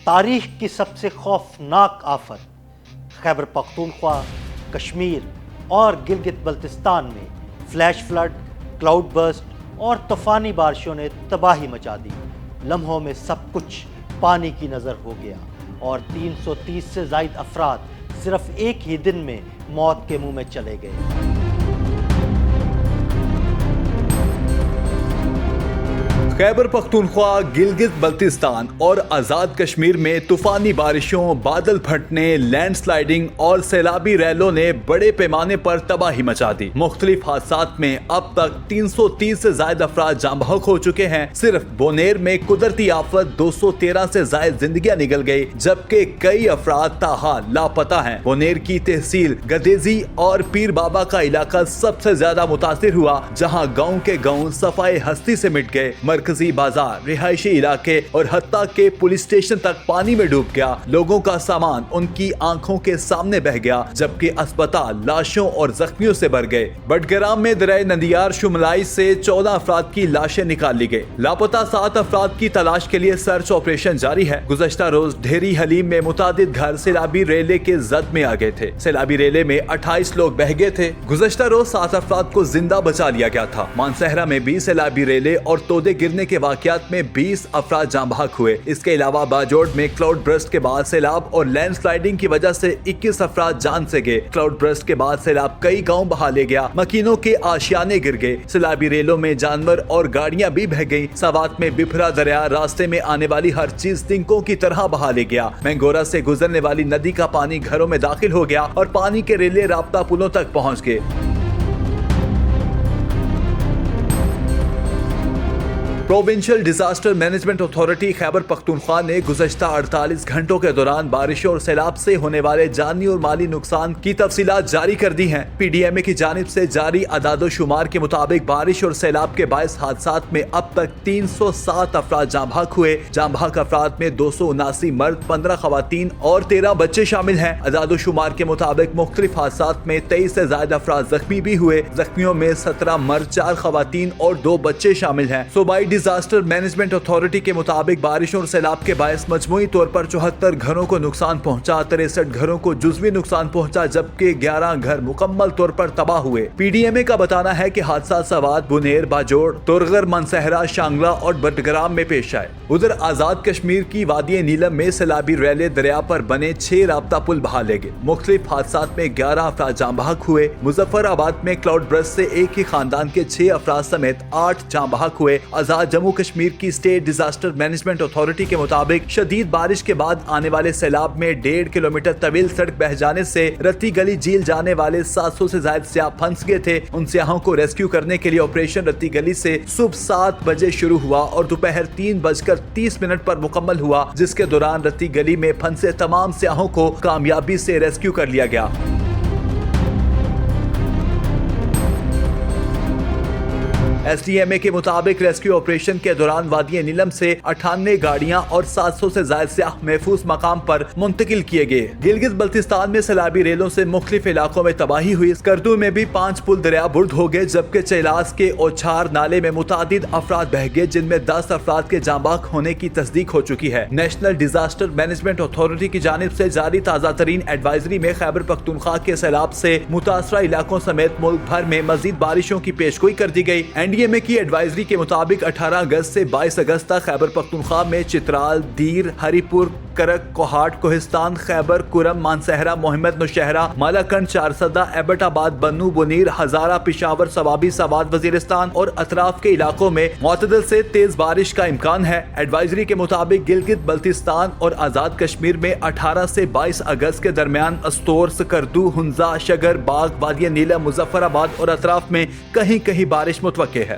تاریخ کی سب سے خوفناک آفت خیبر پختونخوا، کشمیر اور گلگت بلتستان میں فلیش فلڈ، کلاؤڈ برسٹ اور طوفانی بارشوں نے تباہی مچا دی۔ لمحوں میں سب کچھ پانی کی نظر ہو گیا اور 330 سے زائد افراد صرف ایک ہی دن میں موت کے منہ میں چلے گئے۔ خیبر پختونخوا، گلگت بلتستان اور آزاد کشمیر میں طوفانی بارشوں، بادل پھٹنے، لینڈ سلائیڈنگ اور سیلابی ریلوں نے بڑے پیمانے پر تباہی مچا دی۔ مختلف حادثات میں اب تک 330 سے زائد افراد جاں بحق ہو چکے ہیں۔ صرف بونیر میں قدرتی آفت 213 سے زائد زندگیاں نگل گئی، جبکہ کئی افراد تاحال لاپتہ ہیں۔ بونیر کی تحصیل گدیزی اور پیر بابا کا علاقہ سب سے زیادہ متاثر ہوا، جہاں گاؤں کے گاؤں صفائے ہستی سے مٹ گئے۔ مرکزی بازار، رہائشی علاقے اور حتیٰ کہ پولیس اسٹیشن تک پانی میں ڈوب گیا۔ لوگوں کا سامان ان کی آنکھوں کے سامنے بہہ گیا، جبکہ اسپتال لاشوں اور زخمیوں سے بھر گئے۔ بٹگرام میں دریائے نندیار شملائی سے 14 افراد کی لاشیں نکال لی گئی۔ لاپتہ 7 افراد کی تلاش کے لیے سرچ آپریشن جاری ہے۔ گزشتہ روز ڈھیری حلیم میں متعدد گھر سیلابی ریلے کے زد میں آ گئے تھے۔ سیلابی ریلے میں 28 لوگ بہہ گئے تھے۔ گزشتہ روز 7 افراد کو زندہ بچا لیا گیا تھا۔ مانسہرہ میں بھی سیلابی ریلے اور تودے گرنے کے واقعات میں 20 افراد جاں بحق ہوئے۔ اس کے علاوہ باجوڑ میں کلاؤڈ برسٹ کے بعد سیلاب اور لینڈ سلائیڈنگ کی وجہ سے 21 افراد جان سے گئے۔ کلاؤڈ برسٹ کے بعد سیلاب کئی گاؤں بہا لے گیا، مکینوں کے آشیانے گر گئے۔ سیلابی ریلوں میں جانور اور گاڑیاں بھی بہہ گئیں۔ سوات میں بپھرا دریا راستے میں آنے والی ہر چیز تنکوں کی طرح بہا لے گیا۔ مینگورا سے گزرنے والی ندی کا پانی گھروں میں داخل ہو گیا اور پانی کے ریلے رابطہ پلوں تک پہنچ گئے۔ Provincial disaster management authority Khyber Pakhtunkhwa نے گزشتہ 48 گھنٹوں کے دوران بارشوں اور سیلاب سے ہونے والے جانی اور مالی نقصان کی تفصیلات جاری کر دی ہیں۔ پی ڈی ایم اے کی جانب سے جاری اعداد و شمار کے مطابق بارش اور سیلاب کے باعث حادثات میں اب تک 307 افراد جاں بحق ہوئے۔ جاں بحق افراد میں 279 مرد، 15 خواتین اور 13 بچے شامل ہیں۔ اعداد و شمار کے مطابق مختلف حادثات میں 23 سے زائد افراد زخمی بھی ہوئے۔ زخمیوں میں 17 مرد، 4 خواتین اور 2 بچے شامل ہیں۔ صوبائی ڈیزاسٹر مینجمنٹ اتھارٹی کے مطابق بارشوں اور سیلاب کے باعث مجموعی طور پر 74 گھروں کو نقصان پہنچا، 63 گھروں کو جزوی نقصان پہنچا، جبکہ 11 گھر مکمل طور پر تباہ ہوئے۔ پی ڈی ایم اے کا بتانا ہے کہ حادثات سوات، بونیر، باجوڑ، تورغر، مانسہرہ، شانگلہ اور بٹگرام میں پیش آئے۔ ادھر آزاد کشمیر کی وادی نیلم میں سیلابی ریلے دریا پر بنے 6 رابطہ پل بہا لے گئے۔ مختلف حادثات میں 11 افراد جاں بحق ہوئے۔ مظفر آباد میں کلاؤڈ برسٹ سے ایک ہی خاندان کے 6 افراد سمیت 8 جاں بحق ہوئے۔ آزاد جموں کشمیر کی اسٹیٹ ڈیزاسٹر مینجمنٹ اتھارٹی کے مطابق شدید بارش کے بعد آنے والے سیلاب میں 1.5 کلومیٹر طویل سڑک بہہ جانے سے رتی گلی جھیل جانے والے 700 سے زائد سیاح پھنس گئے تھے۔ ان سیاحوں کو ریسکیو کرنے کے لیے آپریشن رتی گلی سے صبح 7 بجے شروع ہوا اور دوپہر 3:30 پر مکمل ہوا، جس کے دوران رتی گلی میں پھنسے تمام سیاحوں کو کامیابی سے ریسکیو کر لیا گیا۔ ایس ڈی ایم اے کے مطابق ریسکیو آپریشن کے دوران وادی نیلم سے 98 گاڑیاں اور 700 سے زائد سیاح محفوظ مقام پر منتقل کیے گئے۔ گلگت بلتستان میں سیلابی ریلوں سے مختلف علاقوں میں تباہی ہوئی۔ اسکردو میں بھی 5 پل دریا برد ہو گئے، جبکہ چیلاس کے اوچھار نالے میں متعدد افراد بہہ گئے، جن میں 10 افراد کے جاں بحق ہونے کی تصدیق ہو چکی ہے۔ نیشنل ڈیزاسٹر مینجمنٹ اتھارٹی کی جانب سے جاری تازہ ترین ایڈوائزری میں خیبر پختونخوا کے سیلاب سے متاثرہ علاقوں سمیت ملک بھر میں مزید بارشوں کی پیشگوئی کر دی گئی۔ ڈی ایم اے کی ایڈوائزری کے مطابق 18 اگست سے 22 اگست تک خیبر پختونخوا میں چترال، دیر، ہری پور، کرک، کوہاٹ، کوہستان، خیبر، کرم، مانسہرہ، محمد نوشہرہ، مالاکنڈ، چارسدہ، ایبٹ آباد، بنو، بنیر، ہزارہ، پشاور، سوابی، سوات، وزیرستان اور اطراف کے علاقوں میں معتدل سے تیز بارش کا امکان ہے۔ ایڈوائزری کے مطابق گلگت بلتستان اور آزاد کشمیر میں 18 سے 22 اگست کے درمیان استور، سکردو، ہنزا، شگر، باغ، وادی نیلم، مظفر آباد اور اطراف میں کہیں کہیں بارش متوقع ہے۔